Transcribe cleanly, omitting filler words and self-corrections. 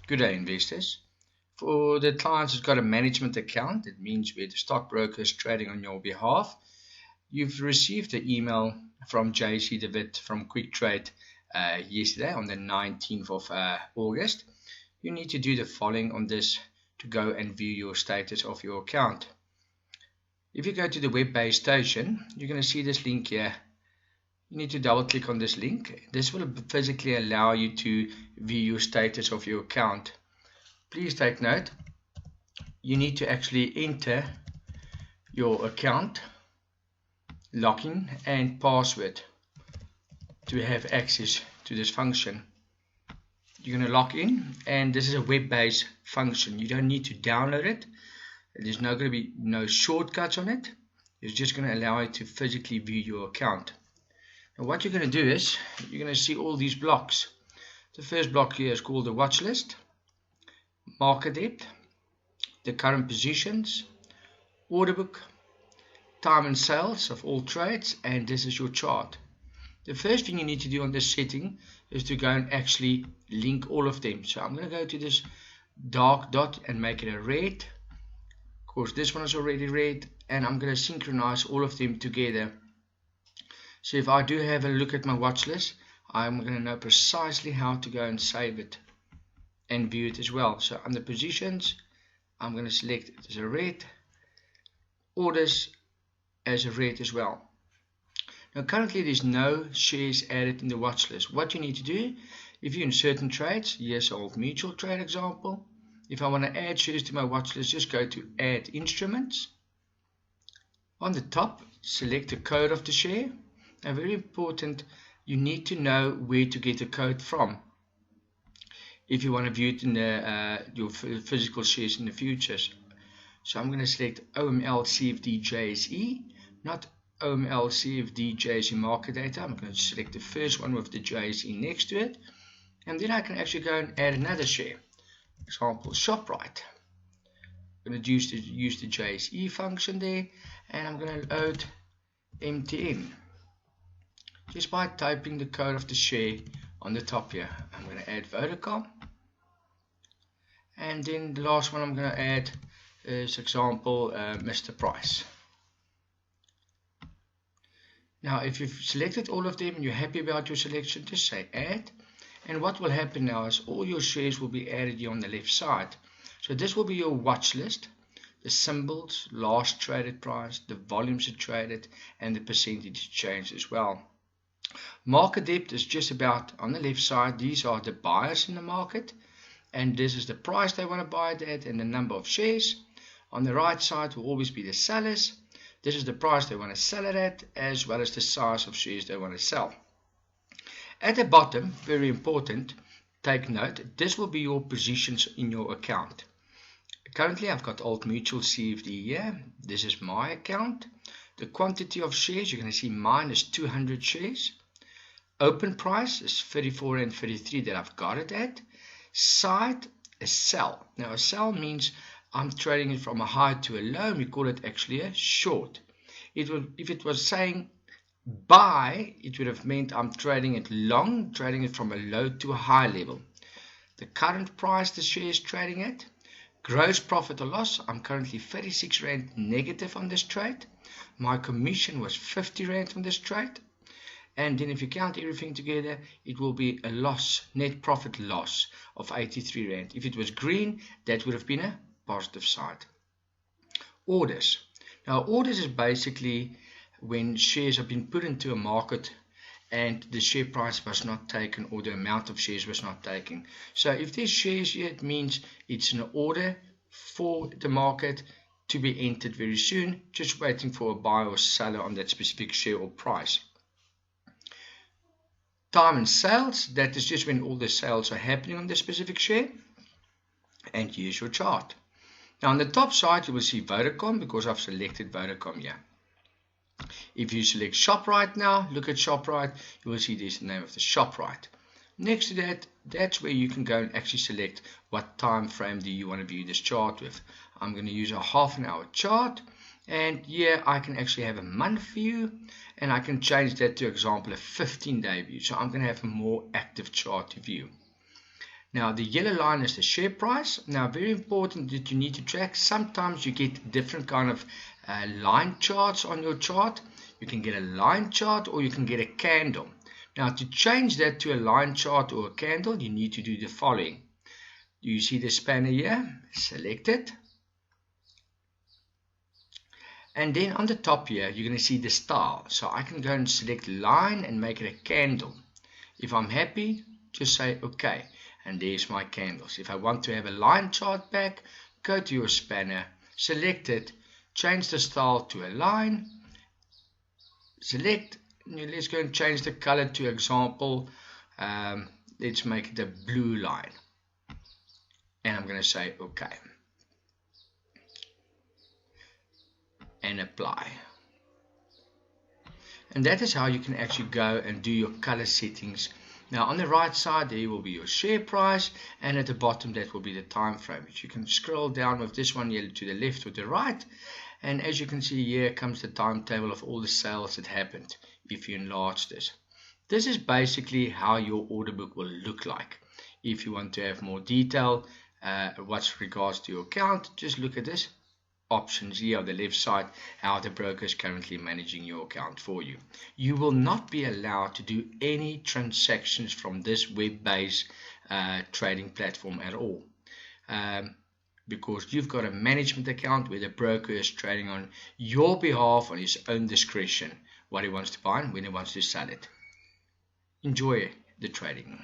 Good day, investors. For the clients who's got a management account, it means where the stockbroker is trading on your behalf. You've received the email from JC DeWitt from Quick Trade yesterday on the 19th of August. You need to do the following on this to go and view your status of your account. If you go to the web-based station, you're going to see this link here. You need to double click on this link. This will physically allow you to view your status of your account. Please take note, you need to actually enter your account login and password to have access to this function. You're going to log in, and this is a web-based function. You don't need to download it. There's going to be no shortcuts on it. It's just going to allow you to physically view your account. Now what you're going to do is, you're going to see all these blocks. The first block here is called the watch list, market depth, the current positions, order book, time and sales of all trades, and this is your chart. The first thing you need to do on this setting is to go and actually link all of them. So I'm going to go to this dark dot and make it a red. Of course, this one is already red, and I'm going to synchronize all of them together. So if I do have a look at my watch list, I'm going to know precisely how to go and save it and view it as well. So under positions, I'm going to select it as a red, orders as a red as well. Now currently there's no shares added in the watch list. What you need to do, if you're in certain trades, here's an Old Mutual trade example. If I want to add shares to my watch list, just go to add instruments. On the top, select the code of the share. Now very important, you need to know where to get the code from if you want to view it in your physical shares in the futures. So I'm going to select OML CFD JSE, not OML CFD JSE market data. I'm going to select the first one with the JSE next to it, and then I can actually go and add another share. Example, ShopRite. I'm going to use the JSE function there, and I'm going to load MTN just by typing the code of the share on the top here. I'm going to add Vodacom, and then the last one I'm going to add is example Mr. Price. Now if you've selected all of them and you're happy about your selection, just say add, and what will happen now is all your shares will be added here on the left side. So this will be your watch list, the symbols, last traded price, the volumes it traded, and the percentage changed as well. Market depth is just about on the left side. These are the buyers in the market, and this is the price they want to buy it at and the number of shares. On the right side will always be the sellers. This is the price they want to sell it at, as well as the size of shares they want to sell. At the bottom, very important, take note, this will be your positions in your account. Currently I've got Old Mutual CFD here. This is my account. The quantity of shares, you're going to see mine is 200 shares. Open price is 34.33 that I've got it at. Side, a sell. Now a sell means I'm trading it from a high to a low, and we call it actually a short. If it was saying buy, it would have meant I'm trading it long, trading it from a low to a high level. The current price the share is trading at. Gross profit or loss, I'm currently 36 Rand negative on this trade. My commission was 50 Rand on this trade. And then if you count everything together, it will be a loss, net profit loss of 83 Rand. If it was green, that would have been a positive side. Orders. Now orders is basically when shares have been put into a market and the share price was not taken, or the amount of shares was not taken. So if there's shares here, it means it's an order for the market to be entered very soon, just waiting for a buyer or seller on that specific share or price. Time and sales, that is just when all the sales are happening on the specific share. And here's your chart. Now on the top side you will see Vodacom, because I've selected Vodacom here. If you select ShopRite now, look at ShopRite, you will see there's the name of the ShopRite. Next to that, that's where you can go and actually select what time frame do you want to view this chart with. I'm going to use a half an hour chart, and here I can actually have a month view, and I can change that to example a 15-day view. So I'm going to have a more active chart to view. Now the yellow line is the share price. Now very important that you need to track. Sometimes you get different kind of line charts on your chart. You can get a line chart or you can get a candle. Now to change that to a line chart or a candle, you need to do the following. Do you see the spanner here? Select it. And then on the top here, you're going to see the style. So I can go and select line and make it a candle. If I'm happy, just say OK. And there's my candles. If I want to have a line chart back, go to your spanner, select it, change the style to a line, select, let's go and change the color to example, let's make it a blue line. And I'm going to say OK. And apply. And that is how you can actually go and do your color settings. Now on the right side there will be your share price, and at the bottom that will be the time frame. You can scroll down with this one here to the left or the right, and as you can see here comes the timetable of all the sales that happened if you enlarge this. This is basically how your order book will look like. If you want to have more detail what's regards to your account, just look at this options here on the left side, how the broker is currently managing your account for you. You will not be allowed to do any transactions from this web-based trading platform at all, because you've got a management account where the broker is trading on your behalf on his own discretion what he wants to buy and when he wants to sell it. Enjoy the trading.